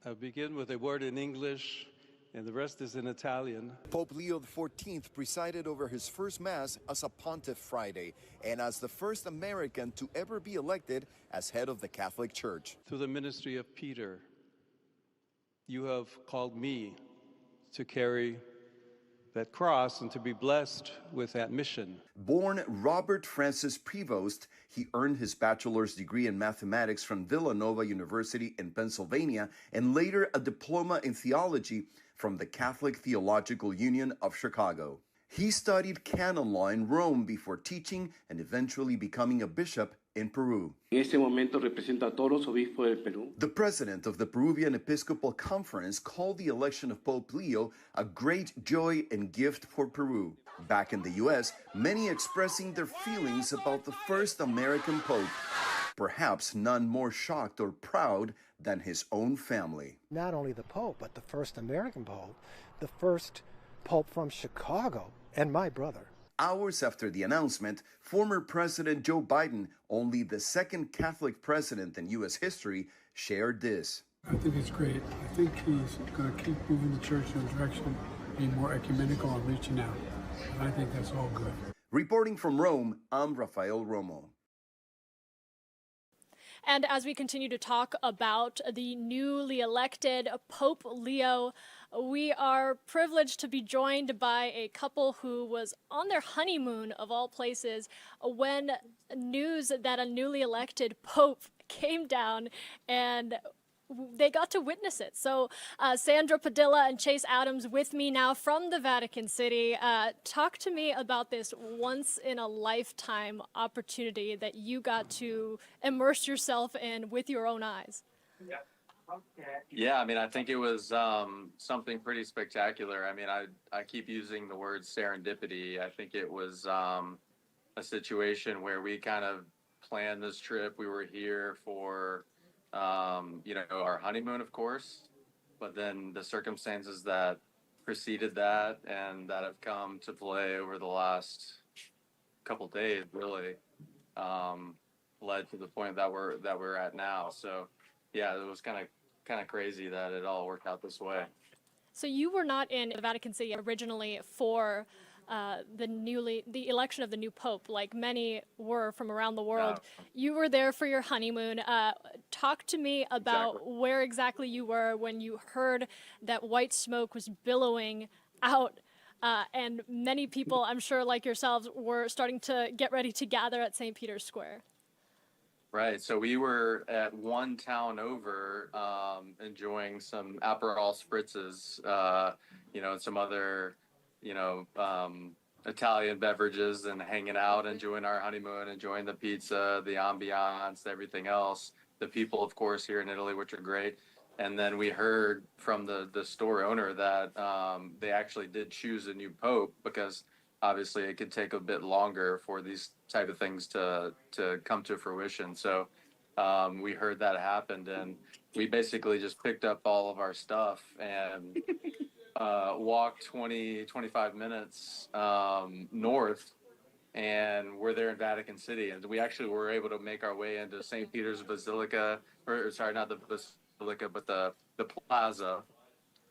I'll begin with a word in English, and the rest is in Italian. Pope Leo XIV presided over his first Mass as a pontiff Friday and as the first American to ever be elected as head of the Catholic Church. Through the ministry of Peter, you have called me to carry that cross and to be blessed with that mission. Born Robert Francis Prevost, he earned his bachelor's degree in mathematics from Villanova University in Pennsylvania and later a diploma in theology from the Catholic Theological Union of Chicago. He studied canon law in Rome before teaching and eventually becoming a bishop in Peru. The president of the Peruvian Episcopal Conference called the election of Pope Leo a great joy and gift for Peru. Back in the U.S., many expressing their feelings about the first American pope. Perhaps none more shocked or proud than his own family. Not only the Pope, but the first American Pope, the first Pope from Chicago, and my brother. Hours after the announcement, former President Joe Biden, only the second Catholic president in U.S. history, shared this. I think it's great. I think he's going to keep moving the church in a direction, being more ecumenical and reaching out. And I think that's all good. Reporting from Rome, I'm Rafael Romo. And as we continue to talk about the newly elected Pope Leo, we are privileged to be joined by a couple who was on their honeymoon, of all places, when news that a newly elected Pope came down, and they got to witness it. So Sandra Padilla and Chase Adams with me now from the Vatican City. Talk to me about this once-in-a-lifetime opportunity that you got to immerse yourself in with your own eyes. Yeah, I mean, I think it was something pretty spectacular. I mean, I keep using the word serendipity. I think it was a situation where we kind of planned this trip. We were here for our honeymoon, of course, but then the circumstances that preceded that and that have come to play over the last couple days really led to the point that we're at now. So yeah, it was kind of crazy that it all worked out this way. So you were not in the Vatican City originally for the election of the new pope, like many were from around the world. No. You were there for your honeymoon. Talk to me about where exactly you were when you heard that white smoke was billowing out, and many people, I'm sure like yourselves, were starting to get ready to gather at St. Peter's Square. Right. So we were at one town over, enjoying some Aperol spritzes, and some other, Italian beverages and hanging out, enjoying our honeymoon, enjoying the pizza, the ambiance, everything else. The people, of course, here in Italy, which are great. And then we heard from the store owner that they actually did choose a new pope because obviously it could take a bit longer for these type of things to come to fruition. So we heard that happened, and we basically just picked up all of our stuff and walked 25 minutes north, and we're there in Vatican City. And we actually were able to make our way into St. Peter's Basilica, or sorry, not the Basilica, but the Plaza.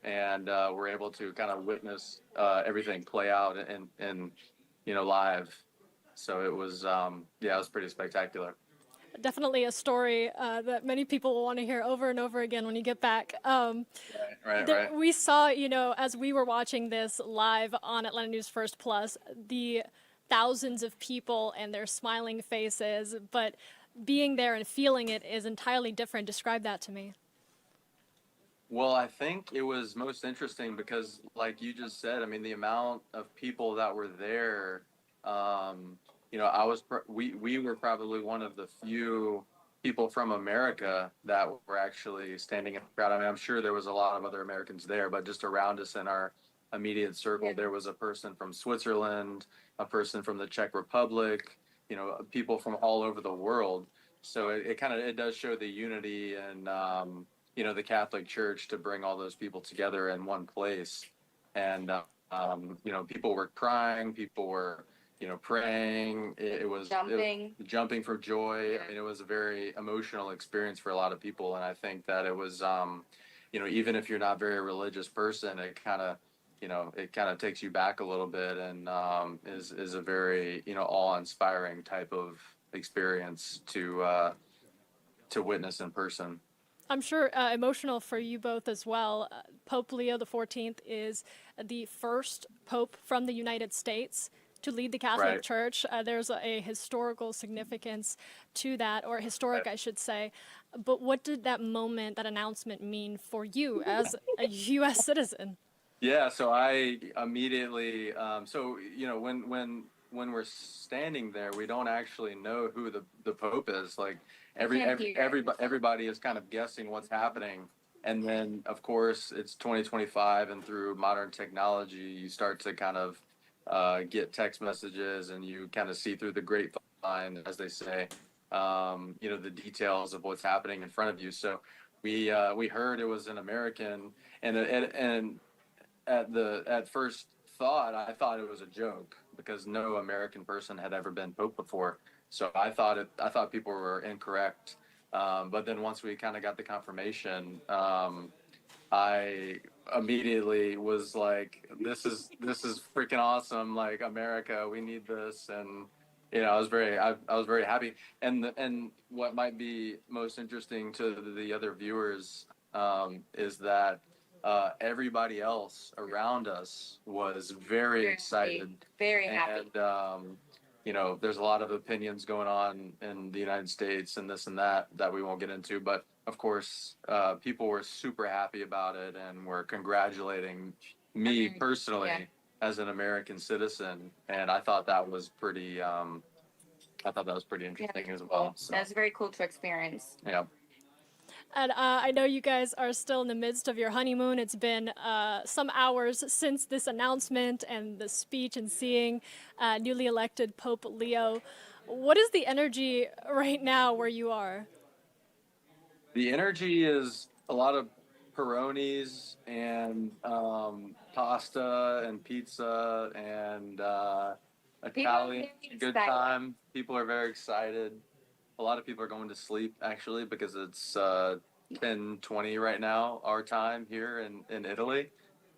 And we're able to kind of witness everything play out and live. So it was, it was pretty spectacular. Definitely a story that many people will want to hear over and over again when you get back. Right. We saw, as we were watching this live on Atlanta News First Plus, the thousands of people and their smiling faces, but being there and feeling it is entirely different. Describe that to me. Well, I think it was most interesting because, like you just said, I mean, the amount of people that were there, we were probably one of the few people from America that were actually standing in the crowd. I mean, I'm sure there was a lot of other Americans there, but just around us in our immediate circle, there was a person from Switzerland, a person from the Czech Republic, people from all over the world. So it does show the unity and, the Catholic Church to bring all those people together in one place. And, people were crying, people were, praying. It was jumping for joy. I mean, it was a very emotional experience for a lot of people. And I think that it was even if you're not a very religious person, it kind of takes you back a little bit, and is a very, awe-inspiring type of experience to witness in person. I'm sure emotional for you both as well. Pope Leo XIV is the first pope from the United States to lead the Catholic Right. Church. There's a historical significance to that, or historic, I should say. But what did that moment, that announcement mean for you as a U.S. citizen? Yeah, so I immediately, when we're standing there, we don't actually know who the Pope is. Like everybody is kind of guessing what's happening, and then of course it's 2025, and through modern technology, you start to kind of get text messages, and you kind of see through the grapevine, as they say, the details of what's happening in front of you. So we heard it was an American, and at first thought, I thought it was a joke because no American person had ever been Pope before. So I thought people were incorrect. But then once we kind of got the confirmation, I immediately was like, this is freaking awesome. Like, America, we need this. And, I was very happy. And what might be most interesting to the other viewers, is that everybody else around us was very excited, very happy. And there's a lot of opinions going on in the United States and this and that we won't get into, but of course people were super happy about it and were congratulating me personally as an American citizen, and I thought that was pretty interesting as well. So, that's very cool to experience. yeah. And I know you guys are still in the midst of your honeymoon. It's been some hours since this announcement and the speech and seeing newly elected Pope Leo. What is the energy right now where you are? The energy is a lot of Peronis and pasta and pizza and Italian good time. People are very excited. A lot of people are going to sleep, actually, because it's 10:20 right now, our time here in Italy.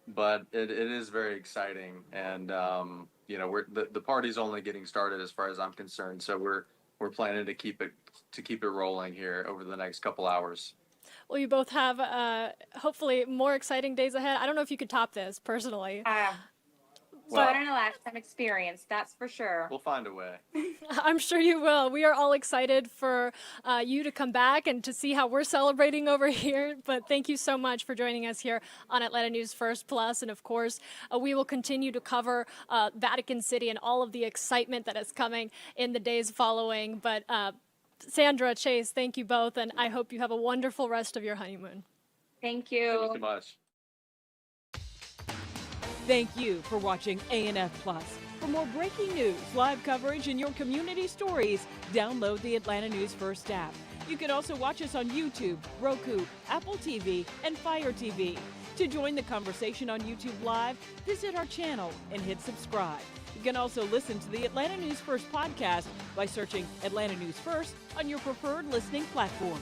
But it is very exciting, and the party's only getting started as far as I'm concerned. So we're planning to keep it rolling here over the next couple hours. Well, you both have hopefully more exciting days ahead. I don't know if you could top this personally. Better than a lifetime experience, that's for sure. We'll find a way. I'm sure you will. We are all excited for you to come back and to see how we're celebrating over here. But thank you so much for joining us here on Atlanta News First Plus. And of course, we will continue to cover Vatican City and all of the excitement that is coming in the days following. But Sandra, Chase, thank you both. And I hope you have a wonderful rest of your honeymoon. Thank you. Thank you so much. Thank you for watching ANF Plus. For more breaking news, live coverage, and your community stories, download the Atlanta News First app. You can also watch us on YouTube, Roku, Apple TV, and Fire TV. To join the conversation on YouTube Live, visit our channel and hit subscribe. You can also listen to the Atlanta News First podcast by searching Atlanta News First on your preferred listening platform.